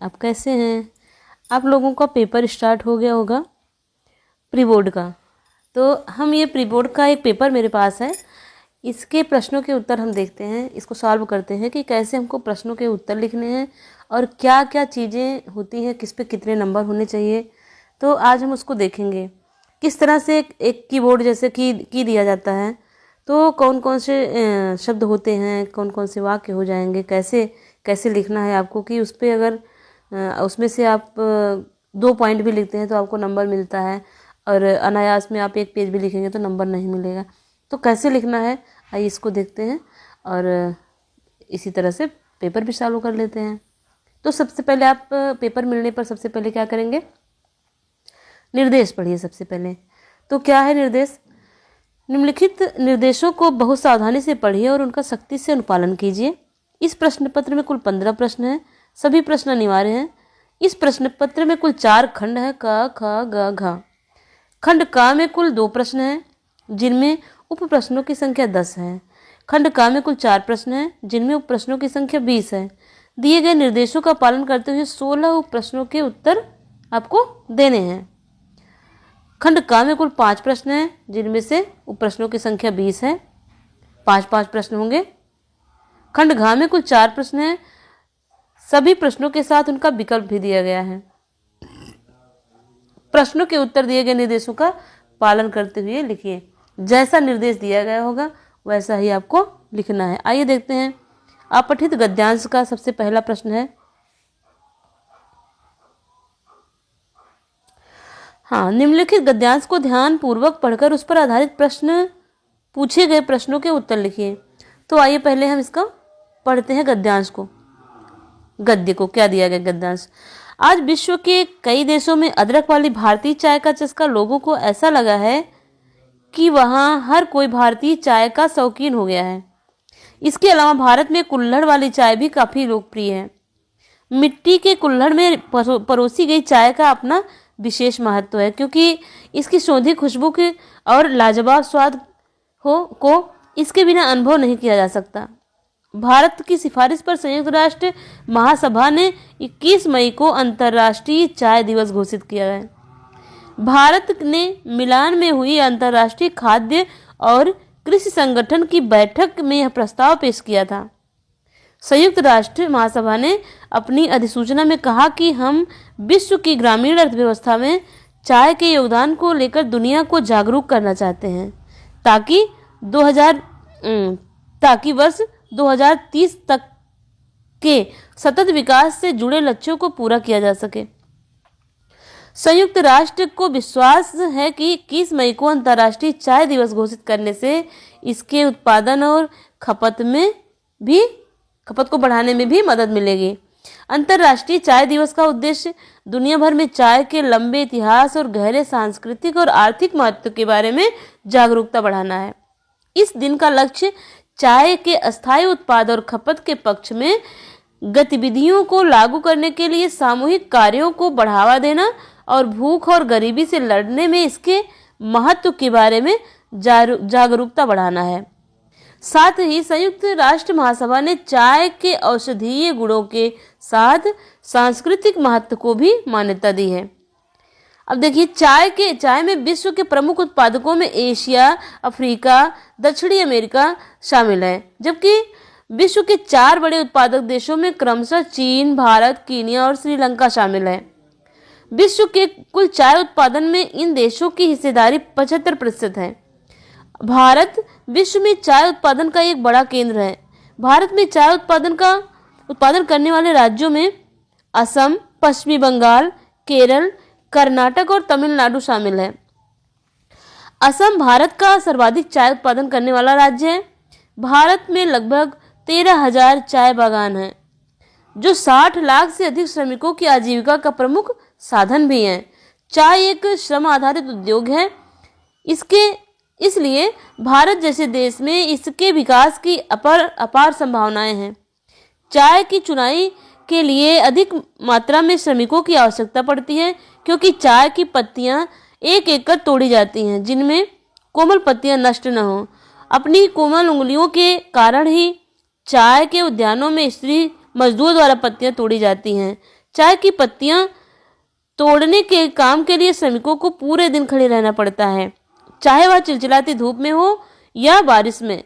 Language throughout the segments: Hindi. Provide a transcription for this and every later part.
आप कैसे हैं? आप लोगों का पेपर स्टार्ट हो गया होगा प्री बोर्ड का। तो हम ये प्री बोर्ड का एक पेपर मेरे पास है, इसके प्रश्नों के उत्तर हम देखते हैं, इसको सॉल्व करते हैं कि कैसे हमको प्रश्नों के उत्तर लिखने हैं और क्या क्या चीज़ें होती हैं, किस पे कितने नंबर होने चाहिए। तो आज हम उसको देखेंगे किस तरह से एक कीबोर्ड जैसे की दिया जाता है तो कौन कौन से शब्द होते हैं, कौन कौन से वाक्य हो जाएंगे, कैसे कैसे लिखना है आपको कि उस पर अगर उसमें से आप 2 पॉइंट भी लिखते हैं तो आपको नंबर मिलता है और अनायास में आप 1 पेज भी लिखेंगे तो नंबर नहीं मिलेगा। तो कैसे लिखना है आइए इसको देखते हैं और इसी तरह से पेपर भी चालू कर लेते हैं। तो सबसे पहले आप पेपर मिलने पर सबसे पहले क्या करेंगे, निर्देश पढ़िए सबसे पहले। तो क्या है निर्देश? निम्नलिखित निर्देशों को बहुत सावधानी से पढ़िए और उनका सख्ती से अनुपालन कीजिए। इस प्रश्न पत्र में कुल 15 प्रश्न हैं, सभी प्रश्न अनिवार्य हैं। इस प्रश्न पत्र में कुल 4 खंड हैं, क ख ग घ। खंड क में कुल 2 प्रश्न हैं जिनमें उप प्रश्नों की संख्या 10 है। खंड क में कुल 4 प्रश्न हैं जिनमें उप प्रश्नों की संख्या 20 है। दिए गए निर्देशों का पालन करते हुए 16 उप प्रश्नों के उत्तर आपको देने हैं। खंड क में कुल 5 प्रश्न हैं जिनमें से उप प्रश्नों की संख्या 20 है, 5-5 प्रश्न होंगे। खंड घ में कुल 4 प्रश्न हैं, सभी प्रश्नों के साथ उनका विकल्प भी दिया गया है। प्रश्नों के उत्तर दिए गए निर्देशों का पालन करते हुए लिखिए। जैसा निर्देश दिया गया होगा वैसा ही आपको लिखना है। आइए देखते हैं अपठित गद्यांश का सबसे पहला प्रश्न है। हाँ, निम्नलिखित गद्यांश को ध्यान पूर्वक पढ़कर उस पर आधारित प्रश्न पूछे गए प्रश्नों के उत्तर लिखिए। तो आइए पहले हम इसका पढ़ते हैं गद्यांश को। गद्य को क्या दिया गया गद्यांश? आज विश्व के कई देशों में अदरक वाली भारतीय चाय का चस्का लोगों को ऐसा लगा है कि वहां हर कोई भारतीय चाय का शौकीन हो गया है। इसके अलावा भारत में कुल्हड़ वाली चाय भी काफी लोकप्रिय है। मिट्टी के कुल्हड़ में परोसी गई चाय का अपना विशेष महत्व है क्योंकि इसकी सौंधी खुशबू के और लाजवाब स्वाद को इसके बिना अनुभव नहीं किया जा सकता। भारत की सिफारिश पर संयुक्त राष्ट्र महासभा ने 21 मई को अंतर्राष्ट्रीय चाय दिवस घोषित किया है। भारत ने मिलान में हुई अंतर्राष्ट्रीय खाद्य और कृषि संगठन की बैठक में यह प्रस्ताव पेश किया था। संयुक्त राष्ट्र महासभा ने अपनी अधिसूचना में कहा कि हम विश्व की ग्रामीण अर्थव्यवस्था में चाय के योगदान को लेकर दुनिया को जागरूक करना चाहते हैं ताकि वर्ष 2030 तक के सतत विकास से जुड़े लक्ष्यों को पूरा किया जा सके। संयुक्त राष्ट्र को विश्वास है कि 21 मई को अंतर्राष्ट्रीय चाय दिवस घोषित करने से इसके उत्पादन और खपत को बढ़ाने में भी मदद मिलेगी। अंतर्राष्ट्रीय चाय दिवस का उद्देश्य दुनिया भर में चाय के लंबे इतिहास और गहरे सांस्कृतिक और आर्थिक महत्व के बारे में जागरूकता बढ़ाना है। इस दिन का लक्ष्य चाय के अस्थायी उत्पाद और खपत के पक्ष में गतिविधियों को लागू करने के लिए सामूहिक कार्यों को बढ़ावा देना और भूख और गरीबी से लड़ने में इसके महत्व के बारे में जागरूकता बढ़ाना है। साथ ही संयुक्त राष्ट्र महासभा ने चाय के औषधीय गुणों के साथ सांस्कृतिक महत्व को भी मान्यता दी है। अब देखिए चाय में विश्व के प्रमुख उत्पादकों में एशिया, अफ्रीका, दक्षिणी अमेरिका शामिल है, जबकि विश्व के 4 बड़े उत्पादक देशों में क्रमशः चीन, भारत, कीनिया और श्रीलंका शामिल है। विश्व के कुल चाय उत्पादन में इन देशों की हिस्सेदारी 75% है। भारत विश्व में चाय उत्पादन का एक बड़ा केंद्र है। भारत में चाय उत्पादन करने वाले राज्यों में असम, पश्चिमी बंगाल, केरल, कर्नाटक और तमिलनाडु शामिल है। असम भारत का सर्वाधिक चाय उत्पादन करने वाला राज्य है। भारत में लगभग 13,000 चाय बागान हैं, जो 60 लाख से अधिक श्रमिकों की आजीविका का प्रमुख साधन भी हैं। चाय एक श्रम आधारित उद्योग है, इसलिए भारत जैसे देश में इसके विकास की अपार संभावनाएं हैं। चाय की चुनाई के लिए अधिक मात्रा में श्रमिकों की आवश्यकता पड़ती है क्योंकि चाय की पत्तियां एक कर तोड़ी जाती हैं जिनमें कोमल पत्तियां नष्ट न हो। अपनी कोमल उंगलियों के कारण ही चाय के उद्यानों में स्त्री मजदूर द्वारा पत्तियां तोड़ी जाती हैं। चाय की पत्तियां तोड़ने के काम के लिए श्रमिकों को पूरे दिन खड़े रहना पड़ता है, चाहे वह चिलचिलाती धूप में हो या बारिश में।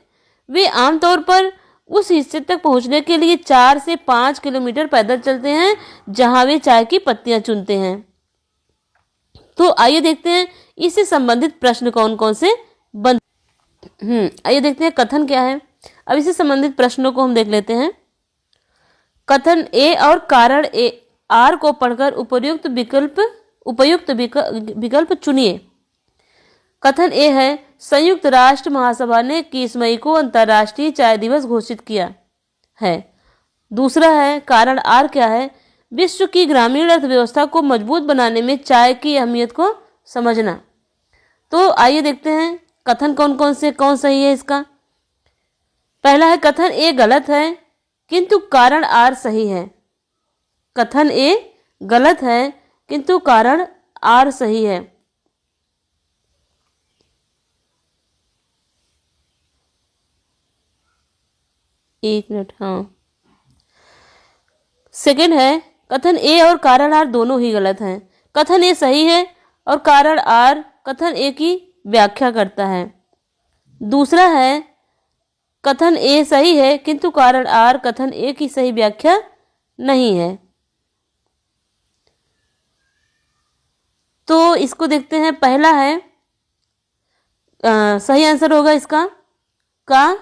वे आमतौर पर उस हिस्से तक पहुंचने के लिए 4 से 5 किलोमीटर पैदल चलते हैं जहां वे चाय की पत्तियां चुनते हैं। तो आइए देखते हैं इससे संबंधित प्रश्न कौन कौन से बन आइए देखते हैं कथन क्या है। अब इससे संबंधित प्रश्नों को हम देख लेते हैं। कथन ए और कारण ए आर को पढ़कर उपयुक्त विकल्प चुनिए। कथन ए है, संयुक्त राष्ट्र महासभा ने 21 मई को अंतर्राष्ट्रीय चाय दिवस घोषित किया है। दूसरा है, कारण आर क्या है, विश्व की ग्रामीण अर्थव्यवस्था को मजबूत बनाने में चाय की अहमियत को समझना। तो आइए देखते हैं कथन कौन सही है इसका। पहला है, कथन ए गलत है किंतु कारण आर सही है। कथन ए गलत है किंतु कारण आर सही है। एक मिनट, हाँ। सेकंड है, कथन ए और कारण आर दोनों ही गलत हैं। कथन ए सही है और कारण आर कथन ए की व्याख्या करता है। दूसरा है, कथन ए सही है किंतु कारण आर कथन ए की सही व्याख्या नहीं है। तो इसको देखते हैं। पहला है, सही आंसर होगा इसका का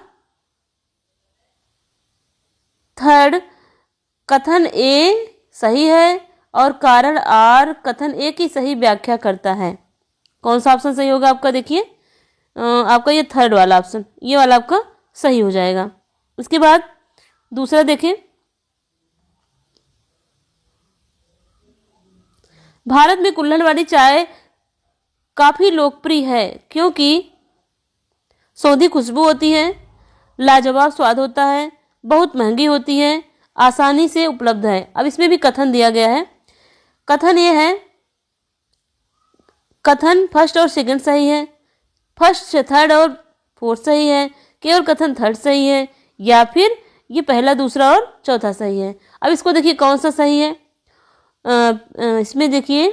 थर्ड, कथन ए सही है और कारण आर कथन ए की सही व्याख्या करता है। कौन सा ऑप्शन सही होगा आपका? देखिए, आपका ये थर्ड वाला ऑप्शन, ये वाला आपका सही हो जाएगा। उसके बाद दूसरा देखें, भारत में कुल्हड़ वाली चाय काफी लोकप्रिय है क्योंकि सौंधी खुशबू होती है, लाजवाब स्वाद होता है, बहुत महंगी होती है, आसानी से उपलब्ध है। अब इसमें भी कथन दिया गया है। कथन ये है, कथन फर्स्ट और सेकंड सही है, फर्स्ट थर्ड और फोर्थ सही है, केवल कथन थर्ड सही है, या फिर ये पहला दूसरा और चौथा सही है। अब इसको देखिए कौन सा सही है। इसमें देखिए,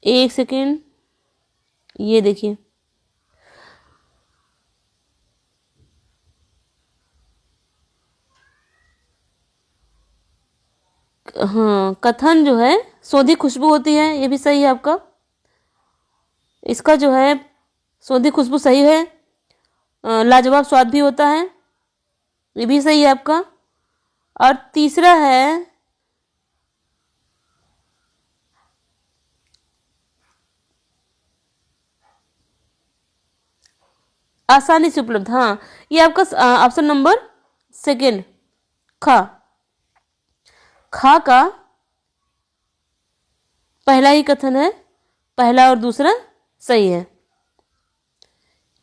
एक सेकेंड, ये देखिए, हाँ, कथन जो है सौंधी खुशबू होती है, ये भी सही है आपका। इसका जो है सौंधी खुशबू सही है, लाजवाब स्वाद भी होता है, ये भी सही है आपका। और तीसरा है, आसानी से उपलब्ध, हाँ, ये आपका ऑप्शन नंबर सेकंड खा का पहला ही कथन है, पहला और दूसरा सही है।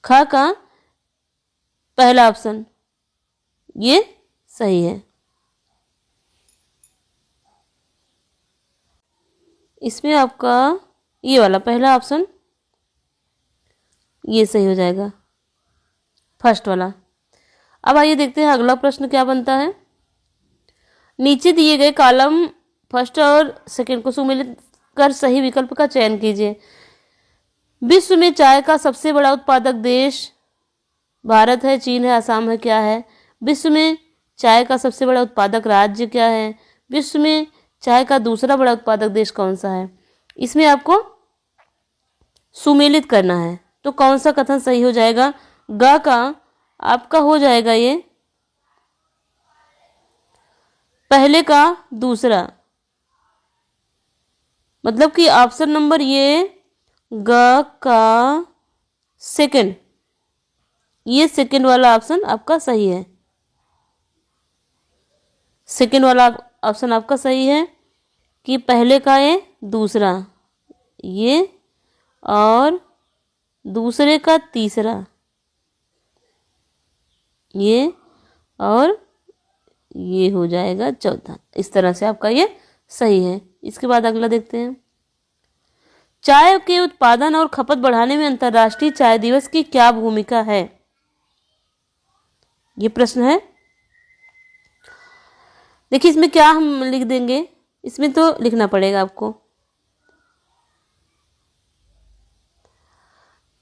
खा का पहला ऑप्शन ये सही है। इसमें आपका ये वाला पहला ऑप्शन ये सही हो जाएगा, फर्स्ट वाला। अब आइए देखते हैं अगला प्रश्न क्या बनता है। नीचे दिए गए कॉलम फर्स्ट और सेकंड को सुमेलित कर सही विकल्प का चयन कीजिए। विश्व में चाय का सबसे बड़ा उत्पादक देश भारत है, चीन है, असम है, क्या है? विश्व में चाय का सबसे बड़ा उत्पादक राज्य क्या है? विश्व में चाय का दूसरा बड़ा उत्पादक देश कौन सा है? इसमें आपको सुमेलित करना है। तो कौन सा कथन सही हो जाएगा? ग का आपका हो जाएगा ये पहले का दूसरा, मतलब कि ऑप्शन नंबर ये ग का सेकंड, ये सेकंड वाला ऑप्शन आपका सही है। सेकंड वाला ऑप्शन आपका सही है कि पहले का ये दूसरा, ये और दूसरे का तीसरा, ये और ये हो जाएगा चौथा। इस तरह से आपका ये सही है। इसके बाद अगला देखते हैं। चाय के उत्पादन और खपत बढ़ाने में अंतर्राष्ट्रीय चाय दिवस की क्या भूमिका है? ये प्रश्न है। देखिए इसमें क्या हम लिख देंगे, इसमें तो लिखना पड़ेगा आपको।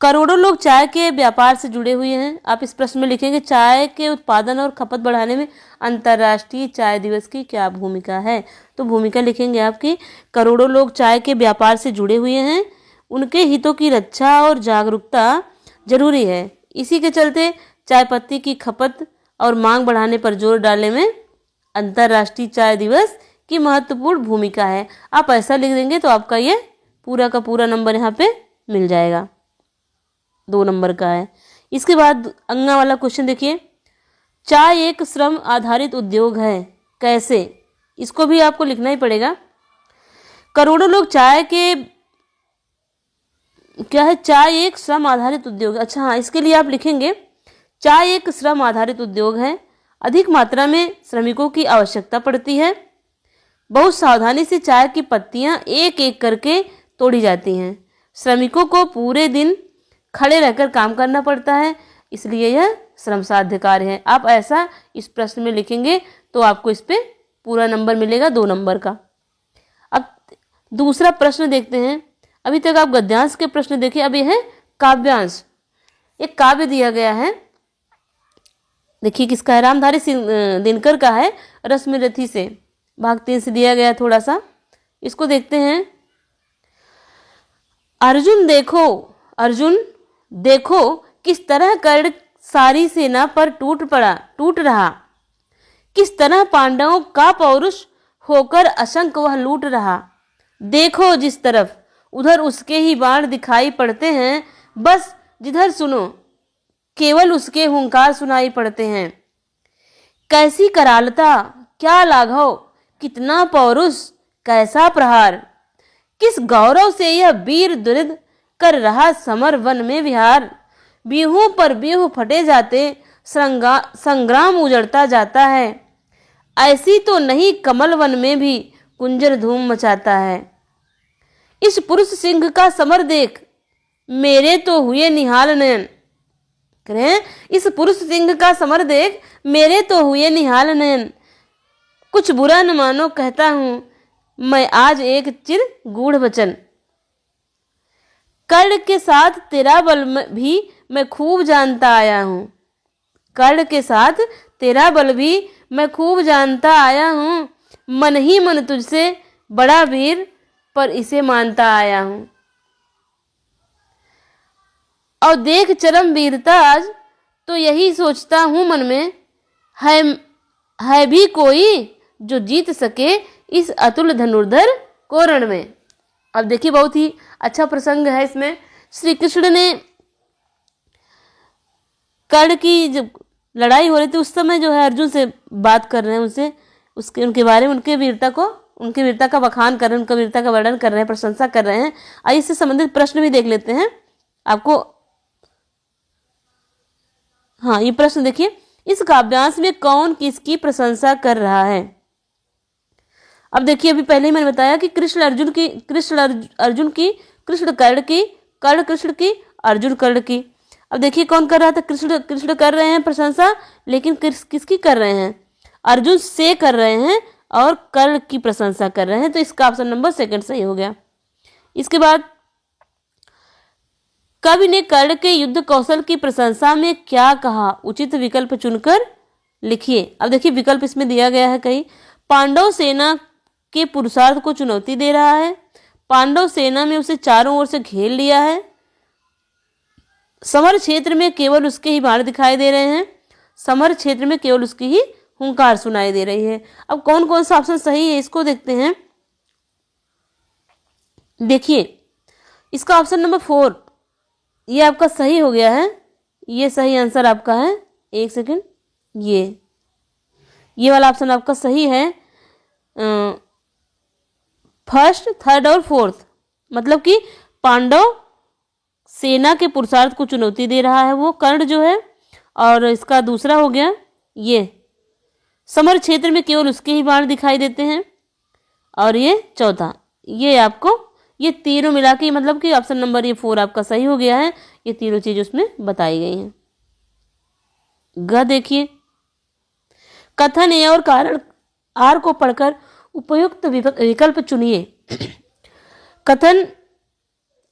करोड़ों लोग चाय के व्यापार से जुड़े हुए हैं। आप इस प्रश्न में लिखेंगे चाय के उत्पादन और खपत बढ़ाने में अंतर्राष्ट्रीय चाय दिवस की क्या भूमिका है। तो भूमिका लिखेंगे आपकी, करोड़ों लोग चाय के व्यापार से जुड़े हुए हैं, उनके हितों की रक्षा और जागरूकता जरूरी है। इसी के चलते चाय पत्ती की खपत और मांग बढ़ाने पर जोर डालने में अंतर्राष्ट्रीय चाय दिवस की महत्वपूर्ण भूमिका है। आप ऐसा लिख देंगे तो आपका ये पूरा का पूरा नंबर यहाँ पे मिल जाएगा, 2 नंबर का है। इसके बाद अंगा वाला क्वेश्चन देखिए, चाय एक श्रम आधारित उद्योग है, कैसे? इसको भी आपको लिखना ही पड़ेगा। करोड़ों लोग चाय के क्या है, चाय एक श्रम आधारित उद्योग। अच्छा हाँ, इसके लिए आप लिखेंगे चाय एक श्रम आधारित उद्योग है, अधिक मात्रा में श्रमिकों की आवश्यकता पड़ती है, बहुत सावधानी से चाय की पत्तियां एक एक करके तोड़ी जाती हैं, श्रमिकों को पूरे दिन खड़े रहकर काम करना पड़ता है, इसलिए यह श्रम साध्य कार्य है। आप ऐसा इस प्रश्न में लिखेंगे तो आपको इस पे पूरा नंबर मिलेगा, 2 नंबर का। अब दूसरा प्रश्न देखते हैं। अभी तक आप गद्यांश के प्रश्न देखे, अब यह है काव्यांश। एक काव्य दिया गया है, देखिए किसका है, रामधारी सिंह दिनकर का है, रश्मिरथी से, भाग 3 से दिया गया थोड़ा सा, इसको देखते हैं। अर्जुन देखो किस तरह कर्ण सारी सेना पर टूट रहा, किस तरह पांडवों का पौरुष होकर असंख्य वह लूट रहा। देखो जिस तरफ उधर उसके ही बाण दिखाई पड़ते हैं, बस जिधर सुनो केवल उसके हुंकार सुनाई पड़ते हैं। कैसी करालता, क्या लाघव, कितना पौरुष, कैसा प्रहार, किस गौरव से यह वीर दुरिद कर रहा समर वन में विहार। व्यूहों पर व्यूह फटे जाते, संग्राम उजड़ता जाता है, ऐसी तो नहीं कमल वन में भी कुंजर धूम मचाता है। इस पुरुष सिंह का समर देख, मेरे तो हुए निहाल नयन। करें, इस पुरुष सिंह का समर देख, मेरे तो हुए निहाल नयन। कुछ बुरा न मानो कहता हूं मैं आज एक चिर गूढ़ वचन। कर्ण के साथ तेरा बल भी मैं खूब जानता आया हूं, कर्ण के साथ तेरा बल भी मैं खूब जानता आया हूं। मन ही मन तुझसे बड़ा वीर पर इसे मानता आया हूं। और देख चरम वीरता आज, तो यही सोचता हूं मन में, है भी कोई जो जीत सके इस अतुल धनुर्धर को रण में। अब देखिए बहुत ही अच्छा प्रसंग है इसमें। श्री कृष्ण ने कर्ण की जब लड़ाई हो रही थी उस समय जो है अर्जुन से बात कर रहे हैं, उनके बारे में, उनकी वीरता का बखान कर रहे हैं, उनका वीरता का वर्णन कर रहे हैं, प्रशंसा कर रहे हैं। आइए इससे संबंधित प्रश्न भी देख लेते हैं आपको। हाँ, ये प्रश्न देखिए, इस काव्यांश में कौन किसकी प्रशंसा कर रहा है। अब देखिए अभी पहले ही मैंने बताया कि कृष्ण अर्जुन की, कृष्ण कर्ण की, कर्ण कृष्ण की, अर्जुन कर्ण की। अब देखिए कौन कर रहा था, कृष्ण कर रहे हैं प्रशंसा, लेकिन किसकी कर रहे हैं, अर्जुन से कर रहे हैं और कर्ण की प्रशंसा कर रहे हैं। तो इसका ऑप्शन नंबर 2 सही हो गया। इसके बाद कवि ने कर्ण के युद्ध कौशल की प्रशंसा में क्या कहा, उचित विकल्प चुनकर लिखिए। अब देखिए विकल्प इसमें दिया गया है कई। पांडव सेना के पुरुषार्थ को चुनौती दे रहा है, पांडव सेना में उसे चारों ओर से घेर लिया है, समर क्षेत्र में केवल उसके ही बाण दिखाई दे रहे हैं, समर क्षेत्र में केवल उसकी ही हुंकार सुनाई दे रही है। अब कौन कौन सा ऑप्शन सही है इसको देखते हैं। देखिए इसका ऑप्शन नंबर 4 ये आपका सही हो गया है, ये सही आंसर आपका है। एक सेकंड, ये वाला ऑप्शन आपका सही है। फर्स्ट, थर्ड और फोर्थ, मतलब कि पांडव सेना के पुरुषार्थ को चुनौती दे रहा है वो कर्ण जो है, और इसका दूसरा हो गया ये समर क्षेत्र में केवल उसके ही बाण दिखाई देते हैं, और ये चौथा, ये आपको ये तीनों मिला के मतलब कि ऑप्शन नंबर ये 4 आपका सही हो गया है। ये तीनों चीज उसमें बताई गई हैं। ग देखिए, कथन ए और कारण आर को पढ़कर उपयुक्त विकल्प चुनिए। कथन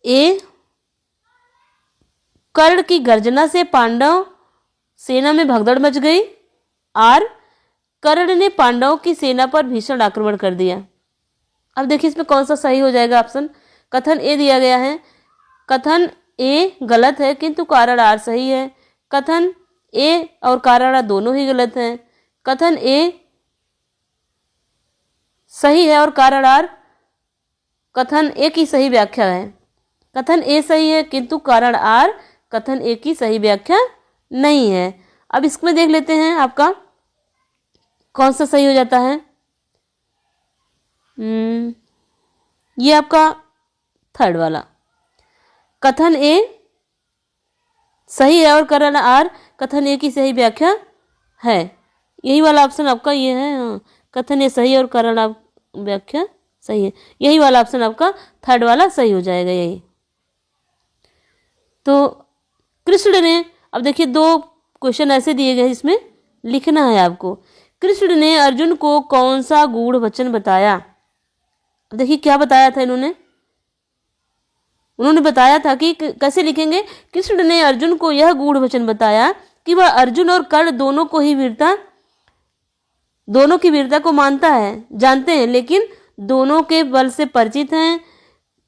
ए, कर्ण की गर्जना से पांडव सेना में भगदड़ मच गई। आर, कर्ण ने पांडवों की सेना पर भीषण आक्रमण कर दिया। अब देखिए इसमें कौन सा सही हो जाएगा ऑप्शन। कथन ए दिया गया है, कथन ए गलत है किंतु कारण आर सही है। कथन ए और कारण आर दोनों ही गलत हैं। कथन ए सही है और कारण आर कथन ए की सही व्याख्या है। कथन ए सही है किंतु कारण आर कथन ए की सही व्याख्या नहीं है। अब इसमें देख लेते हैं आपका कौन सा सही हो जाता है। ये आपका थर्ड वाला, कथन ए सही है और कारण आर कथन ए की सही व्याख्या है। यही वाला ऑप्शन आपका ये है। हाँ, कथन ए सही और कारण आप व्याख्या सही है। यही वाला ऑप्शन आपका थर्ड वाला सही हो जाएगा यही। तो कृष्ण ने, अब देखिए दो क्वेश्चन ऐसे दिए गए जिसमें लिखना है आपको। कृष्ण ने अर्जुन को कौन सा गूढ़ वचन बताया। अब देखिए क्या बताया था उन्होंने बताया था कि कैसे लिखेंगे। कृष्ण ने अर्जुन को यह गूढ़ वचन बताया कि वह अर्जुन और कर्ण दोनों की वीरता को मानता है, जानते हैं, लेकिन दोनों के बल से परिचित हैं,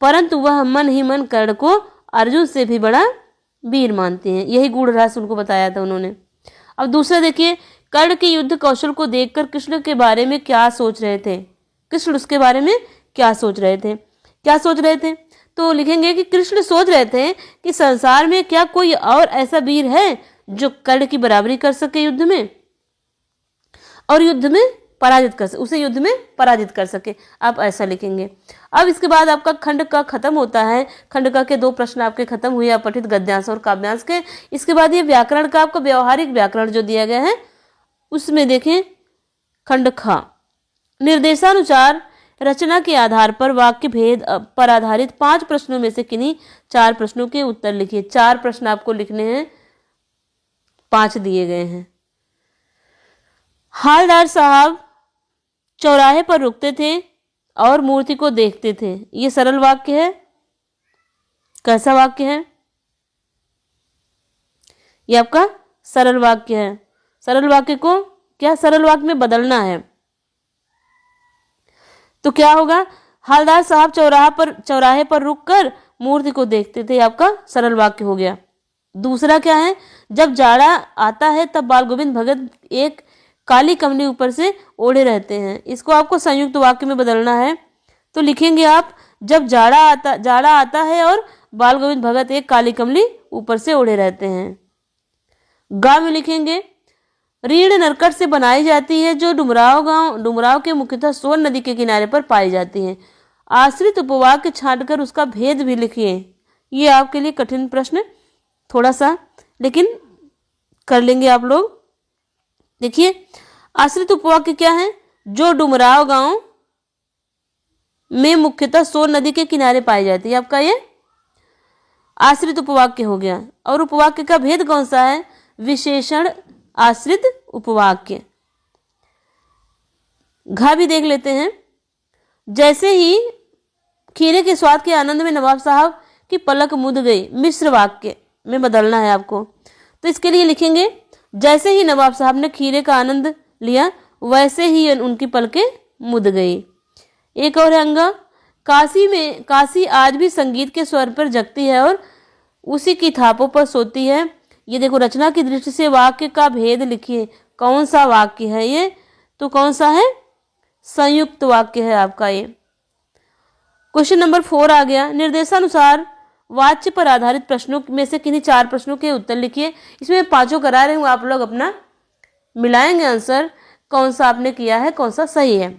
परंतु वह मन ही मन कर्ण को अर्जुन से भी बड़ा वीर मानते हैं। यही गूढ़ रहस्य उनको बताया था उन्होंने। अब दूसरा देखिए, कर्ण के युद्ध कौशल को देखकर कृष्ण के बारे में क्या सोच रहे थे। कृष्ण उसके बारे में क्या सोच रहे थे। तो लिखेंगे कि कृष्ण सोच रहे थे कि संसार में क्या कोई और ऐसा वीर है जो कर्ण की बराबरी कर सके युद्ध में और युद्ध में पराजित कर सके। आप ऐसा लिखेंगे। अब इसके बाद आपका खंड का खत्म होता है। खंड का के दो प्रश्न आपके खत्म हुए, अपठित गद्यांश और काव्यांश के। इसके बाद ये व्याकरण का आपका व्यवहारिक व्याकरण जो दिया गया है उसमें देखें खंड खा, निर्देशानुसार रचना के आधार पर वाक्य भेद पर आधारित 5 प्रश्नों में से किन्हीं 4 प्रश्नों के उत्तर लिखिए। 4 प्रश्न आपको लिखने हैं, 5 दिए गए हैं। हालदार साहब चौराहे पर रुकते थे और मूर्ति को देखते थे। ये सरल वाक्य है। कैसा वाक्य है? ये आपका सरल वाक्य है। सरल वाक्य को क्या सरल वाक्य में बदलना है। तो क्या होगा? हालदार साहब चौराहे पर रुककर मूर्ति को देखते थे। आपका सरल वाक्य हो गया। दूसरा क्या है? जब जाड़ा आता है तब बाल गोविंद भगत एक काली कमली ऊपर से ओढ़े रहते हैं। इसको आपको संयुक्त वाक्य में बदलना है। तो लिखेंगे आप, जब जाड़ा आता है और बाल गोविंद भगत एक काली कमली ऊपर से ओढ़े रहते हैं। गांव में लिखेंगे, रीढ़ नरकट से बनाई जाती है जो डुमराव के मुख्यतः सोन नदी के किनारे पर पाई जाती है। आश्रित उपवाक्य छांटकर उसका भेद भी लिखिए। ये आपके लिए कठिन प्रश्न थोड़ा सा, लेकिन कर लेंगे आप लोग। देखिए आश्रित उपवाक्य क्या है? जो डुमराव गांव में मुख्यतः सोन नदी के किनारे पाई जाती है। आपका ये आश्रित उपवाक्य हो गया। और उपवाक्य का भेद कौन सा है? विशेषण आश्रित उपवाक्य। घा भी देख लेते हैं। जैसे ही खीरे के स्वाद के आनंद में नवाब साहब की पलक मुद गई। मिश्र वाक्य में बदलना है आपको। तो इसके लिए लिखेंगे, जैसे ही नवाब साहब ने खीरे का आनंद लिया वैसे ही उनकी पलकें मुद गई। एक और है अंगा, काशी आज भी संगीत के स्वर पर जगती है और उसी की थापों पर सोती है। ये देखो, रचना की दृष्टि से वाक्य का भेद लिखिए। कौन सा वाक्य है ये? तो कौन सा है? संयुक्त वाक्य है आपका ये। क्वेश्चन नंबर 4 आ गया। निर्देशानुसार वाच्य पर आधारित प्रश्नों में से किन्हीं 4 प्रश्नों के उत्तर लिखिए। इसमें 5 करा रहे हूँ, आप लोग अपना मिलाएंगे आंसर, कौन सा आपने किया है, कौन सा सही है।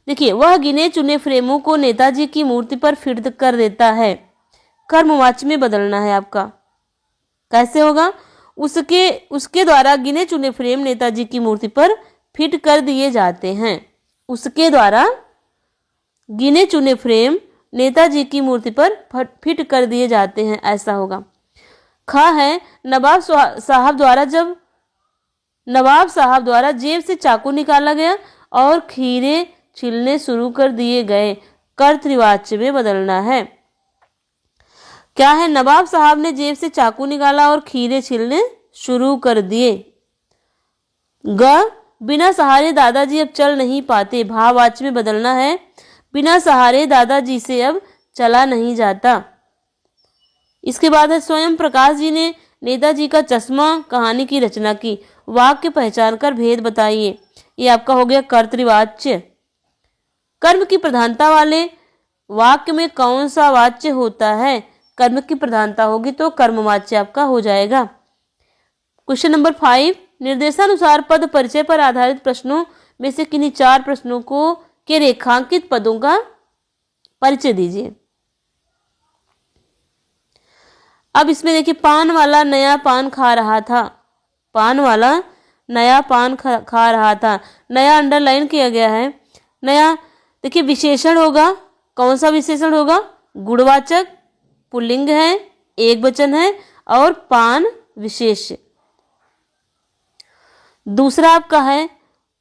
देखिए, वह गिने चुने फ्रेमों को नेताजी की मूर्ति पर फिट कर देता है। कर्मवाच्य में बदलना है आपका। कैसे होगा? उसके द्वारा गिने चुने फ्रेम नेताजी की मूर्ति पर फिट कर दिए जाते हैं। उसके द्वारा गिने चुने फ्रेम नेताजी की मूर्ति पर फिट कर दिए जाते हैं, ऐसा होगा। खा है, नवाब साहब द्वारा जेब से चाकू निकाला गया और खीरे छिलने शुरू कर दिए गए। कर्तृवाच्य में बदलना है। क्या है? नवाब साहब ने जेब से चाकू निकाला और खीरे छिलने शुरू कर दिए। ग, बिना सहारे दादाजी अब चल नहीं पाते। भाववाच्य में बदलना है। बिना सहारे दादाजी से अब चला नहीं जाता। इसके बाद है स्वयं प्रकाश जी ने नेताजी का चश्मा कहानी की रचना की। वाक्य पहचान कर भेद बताइए। ये आपका हो गया कर्तृवाच्य। कर्म की प्रधानता वाले वाक्य में कौन सा वाच्य होता है? कर्म की प्रधानता होगी तो कर्मवाच्य आपका हो जाएगा। क्वेश्चन नंबर 5, निर्देशानुसार पद परिचय पर आधारित प्रश्नों में से किन्हीं 4 प्रश्नों को के रेखांकित पदों का परिचय दीजिए। अब इसमें देखिए, पान वाला नया पान खा रहा था। पान वाला नया पान खा रहा था। नया अंडरलाइन किया गया है। नया देखिए विशेषण होगा। कौन सा विशेषण होगा? गुणवाचक, पुल्लिंग है, एक वचन है और पान विशेष्य। दूसरा आपका है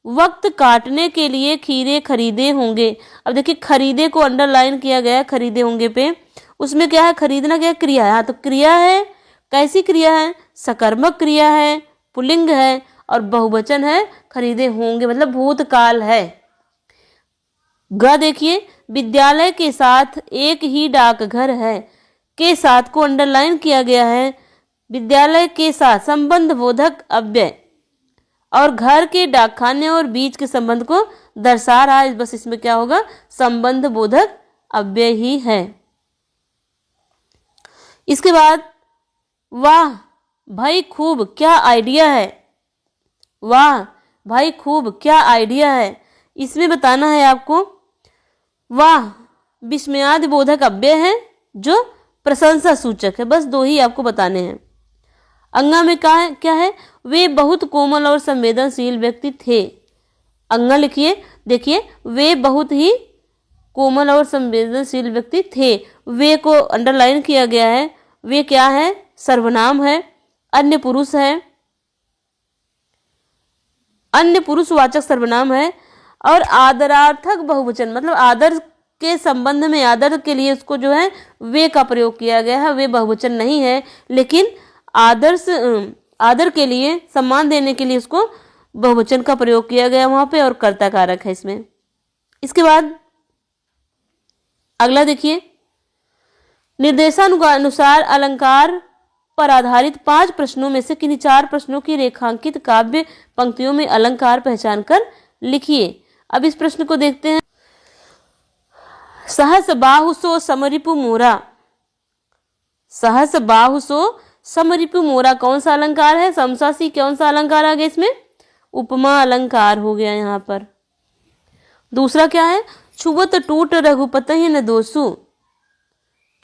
वक्त काटने के लिए खीरे खरीदे होंगे। अब देखिए खरीदे को अंडरलाइन किया गया खरीदे होंगे पे। उसमें क्या है? खरीदना क्या क्रिया है। तो क्रिया है। कैसी क्रिया है? सकर्मक क्रिया है, पुल्लिंग है और बहुवचन है। खरीदे होंगे मतलब भूतकाल है। ग देखिए, विद्यालय के साथ एक ही डाकघर है। के साथ को अंडरलाइन किया गया है। विद्यालय के साथ संबंध बोधक अव्यय और घर के डाकखाने और बीच के संबंध को दर्शा रहा है। बस इसमें क्या होगा? संबंध बोधक अव्यय ही है। इसके बाद वाह भाई खूब क्या आइडिया है। वाह भाई खूब क्या आइडिया है। इसमें बताना है आपको वाह विस्मयादि बोधक अव्यय है जो प्रशंसा सूचक है। बस 2 ही आपको बताने हैं। अंगा में क्या है? वे बहुत कोमल और संवेदनशील व्यक्ति थे। अंगा लिखिए। देखिए वे बहुत ही कोमल और संवेदनशील व्यक्ति थे। वे को अंडरलाइन किया गया है। वे क्या है? सर्वनाम है, अन्य पुरुष है, अन्य पुरुषवाचक सर्वनाम है और आदरार्थक बहुवचन मतलब आदर के संबंध में आदर के लिए उसको जो है वे का प्रयोग किया गया है। वे बहुवचन नहीं है लेकिन आदर के लिए सम्मान देने के लिए उसको बहुवचन का प्रयोग किया गया वहां पे और कर्ता कारक है इसमें। इसके बाद अगला देखिए, निर्देशानुसार अलंकार पर आधारित 5 प्रश्नों में से किन्हीं 4 प्रश्नों की रेखांकित काव्य पंक्तियों में अलंकार पहचान कर लिखिए। अब इस प्रश्न को देखते हैं। सहस बाहुसो समरिपु मोरा। सहस बाहुसो समरिपु मोरा कौन सा अलंकार है? समसासी कौन सा अलंकार आ गया इसमें? उपमा अलंकार हो गया यहाँ पर। दूसरा क्या है? छुवत टूट रघुपति न दोषु।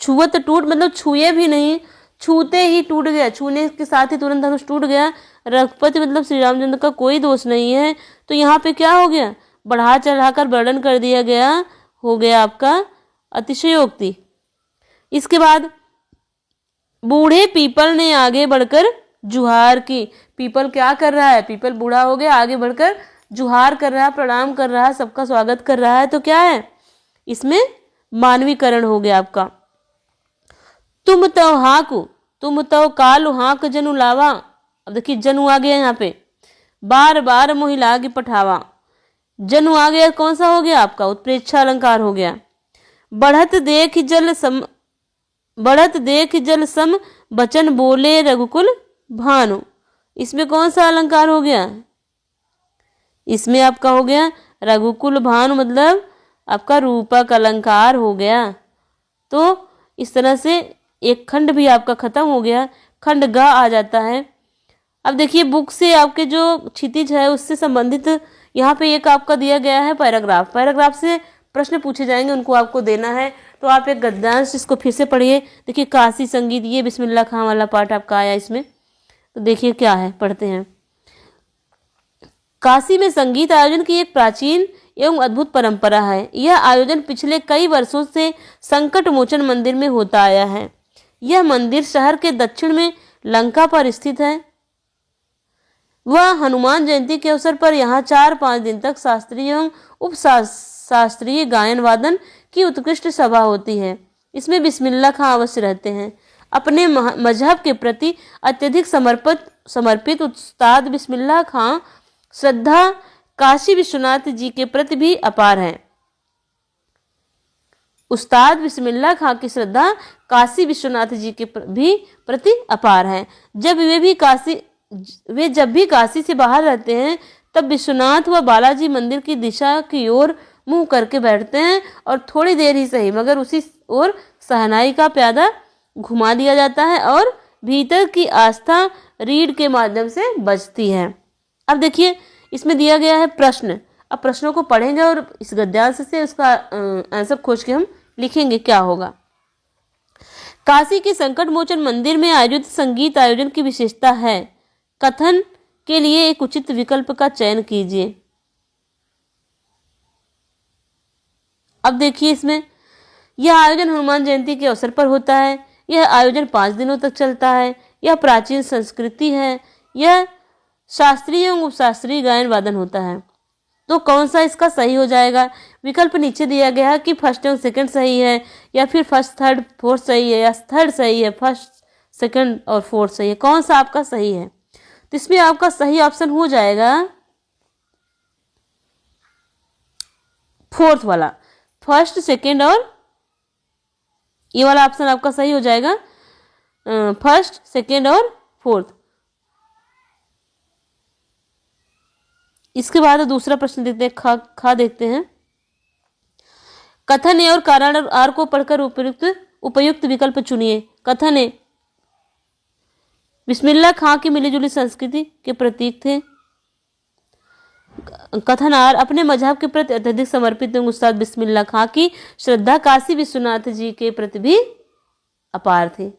छुवत टूट मतलब छुए भी नहीं, छूते ही टूट गया। छूने के साथ ही तुरंत धनुष टूट गया। रघुपति मतलब श्री रामचंद्र का कोई दोष नहीं है। तो यहाँ पे क्या हो गया? बढ़ा चढ़ाकर वर्णन कर दिया गया। हो गया आपका अतिशयोक्ति। इसके बाद बूढ़े पीपल ने आगे बढ़कर जुहार की। पीपल क्या कर रहा है? पीपल बूढ़ा हो गया, आगे बढ़कर जुहार कर रहा है, प्रणाम कर रहा है, सबका स्वागत कर रहा है। तो क्या है? इसमें मानवीकरण हो गया आपका। तुम तो हाकू, तुम तो कालू हाक जनु लावा। अब देखिए जनु आ गया यहाँ पे। बार बार मोहिला की पठावा। जनु आ गया, कौन सा हो गया आपका? उत्प्रेक्षा अलंकार हो गया। बढ़त देख जल सम बचन बोले रघुकुल भानु। इसमें कौन सा अलंकार हो गया? इसमें आपका हो गया रघुकुल भानु मतलब आपका रूपक अलंकार हो गया। तो इस तरह से एक खंड भी आपका खत्म हो गया। खंड ग आ जाता है। अब देखिए बुक से आपके जो क्षितिज है उससे संबंधित यहाँ पे एक आपका दिया गया है पैराग्राफ। पैराग्राफ से प्रश्न पूछे जाएंगे, उनको आपको देना है। तो आप एक गद्यांश इसको फिर से पढ़िए। देखिए काशी संगीत, ये बिस्मिल्लाह खां वाला पार्ट आपका आया इसमें। तो देखिए क्या है, पढ़ते हैं। काशी में संगीत आयोजन की एक प्राचीन एवं अद्भुत परंपरा है। यह आयोजन पिछले कई वर्षों से संकट मोचन मंदिर में होता आया है। यह मंदिर शहर के दक्षिण में लंका पर स्थित है। वह हनुमान जयंती के अवसर पर यहाँ 4-5 दिन तक शास्त्रीय एवं उप शास्त्रीय गायन वादन की उत्कृष्ट सभा होती है। इसमें बिस्मिल्लाह खां अवश्य रहते हैं। अपने मजहब के प्रति अत्यधिक समर्पित उस्ताद बिस्मिल्लाह खां श्रद्धा काशी विश्वनाथ जी के प्रति भी अपार है। उस्ताद बिस्मिल्लाह खां की श्रद्धा काशी विश्वनाथ जी के भी प्रति अपार है। वे जब भी काशी से बाहर रहते हैं तब विश्वनाथ व बालाजी मंदिर की दिशा की ओर मुंह करके बैठते हैं और थोड़ी देर ही सही मगर उसी ओर सहनाई का प्यादा घुमा दिया जाता है और भीतर की आस्था रीढ़ के माध्यम से बजती है। अब देखिए इसमें दिया गया है प्रश्न। अब प्रश्नों को पढ़ेंगे और इस गद्यांश से उसका आंसर खोज के हम लिखेंगे क्या होगा। काशी के संकट मोचन मंदिर में आयोजित संगीत आयोजन की विशेषता है। कथन के लिए एक उचित विकल्प का चयन कीजिए। अब देखिए इसमें यह आयोजन हनुमान जयंती के अवसर पर होता है। यह आयोजन 5 दिनों तक चलता है। यह प्राचीन संस्कृति है। यह शास्त्रीय एवं उपशास्त्रीय गायन वादन होता है। तो कौन सा इसका सही हो जाएगा। विकल्प नीचे दिया गया है कि फर्स्ट एवं सेकंड सही है या फिर फर्स्ट थर्ड फोर्थ सही है या थर्ड सही है, फर्स्ट सेकंड और फोर्थ सही है। कौन सा आपका सही है। तो इसमें आपका सही ऑप्शन हो जाएगा फोर्थ वाला, फर्स्ट सेकंड और ये वाला ऑप्शन आपका सही हो जाएगा फर्स्ट सेकंड और फोर्थ। इसके बाद दूसरा प्रश्न देखते हैं, खा देखते हैं। कथन ए और कारण आर को पढ़कर उपयुक्त विकल्प चुनिए। कथन ए बिस्मिल्लाह खां की मिलीजुली संस्कृति के प्रतीक थे। कथन आर अपने मजहब के प्रति अत्यधिक समर्पित उस्ताद बिस्मिल्लाह खां की श्रद्धा काशी विश्वनाथ जी के प्रति भी अपार थी।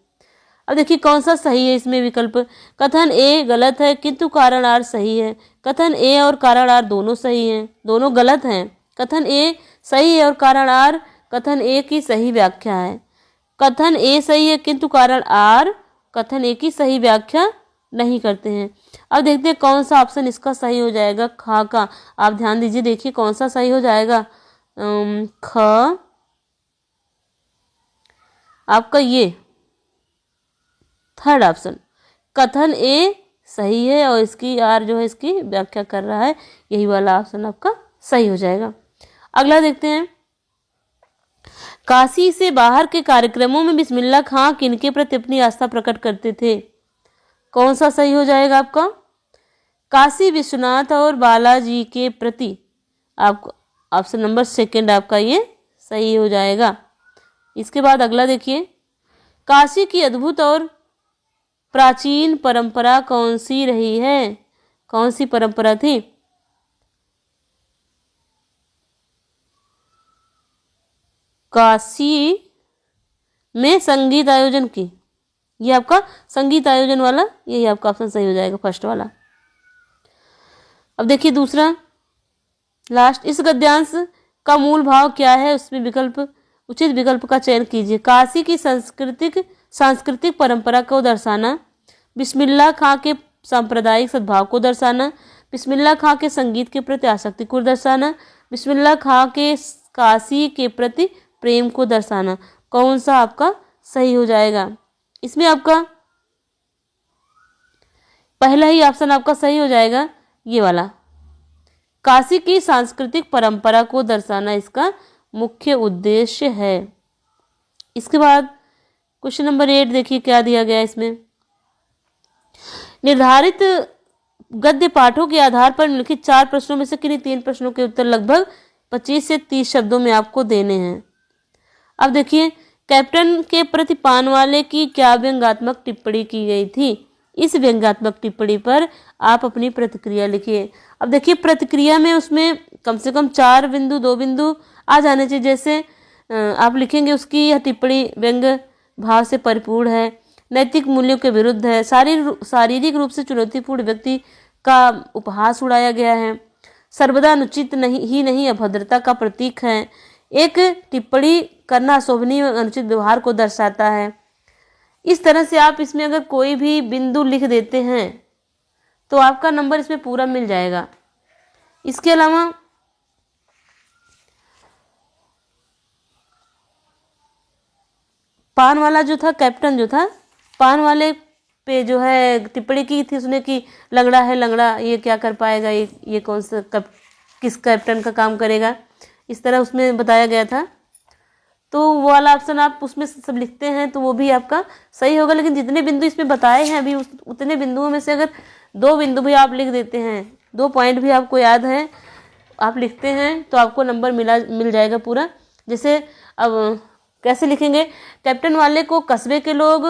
अब देखिए कौन सा सही है इसमें विकल्प। कथन ए गलत है किंतु कारण आर सही है। कथन ए और कारण आर दोनों सही हैं, दोनों गलत हैं। कथन ए सही है और कारण आर कथन ए की सही व्याख्या है। कथन ए सही है किंतु कारण आर कथन ए की सही व्याख्या नहीं करते हैं। अब देखते हैं कौन सा ऑप्शन इसका सही हो जाएगा। खा का आप ध्यान दीजिए, देखिए कौन सा सही हो जाएगा। ख आपका ये थर्ड ऑप्शन कथन ए सही है और इसकी आर जो है इसकी व्याख्या कर रहा है, यही वाला ऑप्शन आपका सही हो जाएगा। अगला देखते हैं। काशी से बाहर के कार्यक्रमों में बिस्मिल्लाह खां किनके प्रति अपनी आस्था प्रकट करते थे। कौन सा सही हो जाएगा आपका। काशी विश्वनाथ और बालाजी के प्रति आपको ऑप्शन नंबर सेकंड आपका ये सही हो जाएगा। इसके बाद अगला देखिए। काशी की अद्भुत और प्राचीन परंपरा कौन सी रही है। कौन सी परंपरा थी। काशी में संगीत आयोजन की, ये आपका संगीत आयोजन वाला यही आपका ऑप्शन सही हो जाएगा फर्स्ट वाला। अब देखिए दूसरा लास्ट। इस गद्यांश का मूल भाव क्या है, उसमें उचित विकल्प का चयन कीजिए। काशी की सांस्कृतिक परंपरा को दर्शाना, बिस्मिल्लाह खां के सांप्रदायिक सद्भाव को दर्शाना, बिस्मिल्लाह खां के संगीत के प्रति आसक्ति को दर्शाना, बिस्मिल्लाह खां के काशी के प्रति प्रेम को दर्शाना। कौन सा आपका सही हो जाएगा। इसमें आपका पहला ही ऑप्शन आपका सही हो जाएगा, ये वाला काशी की सांस्कृतिक परंपरा को दर्शाना इसका मुख्य उद्देश्य है। इसके बाद क्वेश्चन नंबर 8 देखिए क्या दिया गया इसमें। निर्धारित गद्य पाठों के आधार पर निम्नलिखित 4 प्रश्नों में से किन्हीं 3 प्रश्नों के उत्तर लगभग 25 से 30 शब्दों में आपको देने हैं। अब देखिए कैप्टन के प्रति पानवाले की क्या व्यंग्यात्मक टिप्पणी की गई थी। इस व्यंग्यात्मक टिप्पणी पर आप अपनी प्रतिक्रिया लिखिए। अब देखिए प्रतिक्रिया में उसमें कम से कम 4 बिंदु 2 बिंदु आ जाने चाहिए। जैसे आप लिखेंगे उसकी यह टिप्पणी व्यंग्य भाव से परिपूर्ण है, नैतिक मूल्यों के विरुद्ध है, शारीरिक रूप से चुनौतीपूर्ण व्यक्ति का उपहास उड़ाया गया है, सर्वदा अनुचित नहीं अभद्रता का प्रतीक है, एक टिप्पणी करना शोभनीय अनुचित व्यवहार को दर्शाता है। इस तरह से आप इसमें अगर कोई भी बिंदु लिख देते हैं तो आपका नंबर इसमें पूरा मिल जाएगा। इसके अलावा पान वाला जो था, कैप्टन जो था, पान वाले पे जो है टिप्पणी की थी उसने कि लंगड़ा है लंगड़ा, ये क्या कर पाएगा, ये कौन सा किस कैप्टन का काम करेगा, इस तरह उसमें बताया गया था। तो वो वाला ऑप्शन आप उसमें सब लिखते हैं तो वो भी आपका सही होगा। लेकिन जितने बिंदु इसमें बताए हैं अभी उतने बिंदुओं में से अगर 2 बिंदु भी आप लिख देते हैं, 2 पॉइंट भी आपको याद है, आप लिखते हैं तो आपको नंबर मिल जाएगा पूरा। जैसे अब कैसे लिखेंगे, कैप्टन वाले को कस्बे के लोग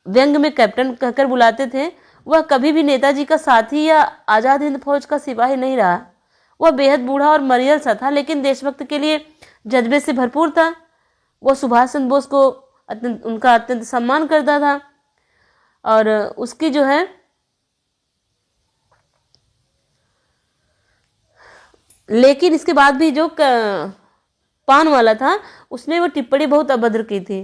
व्यंग में कैप्टन कहकर बुलाते थे। वह कभी भी नेताजी का साथी या आज़ाद हिंद फौज का सिपाही नहीं रहा। वह बेहद बूढ़ा और मरियल सा था, लेकिन देशभक्त के लिए जज्बे से भरपूर था। वह सुभाष चंद्र बोस को उनका अत्यंत सम्मान करता था। और उसकी जो है लेकिन इसके बाद भी जो पान वाला था उसने वो टिप्पणी बहुत अभद्र की थी।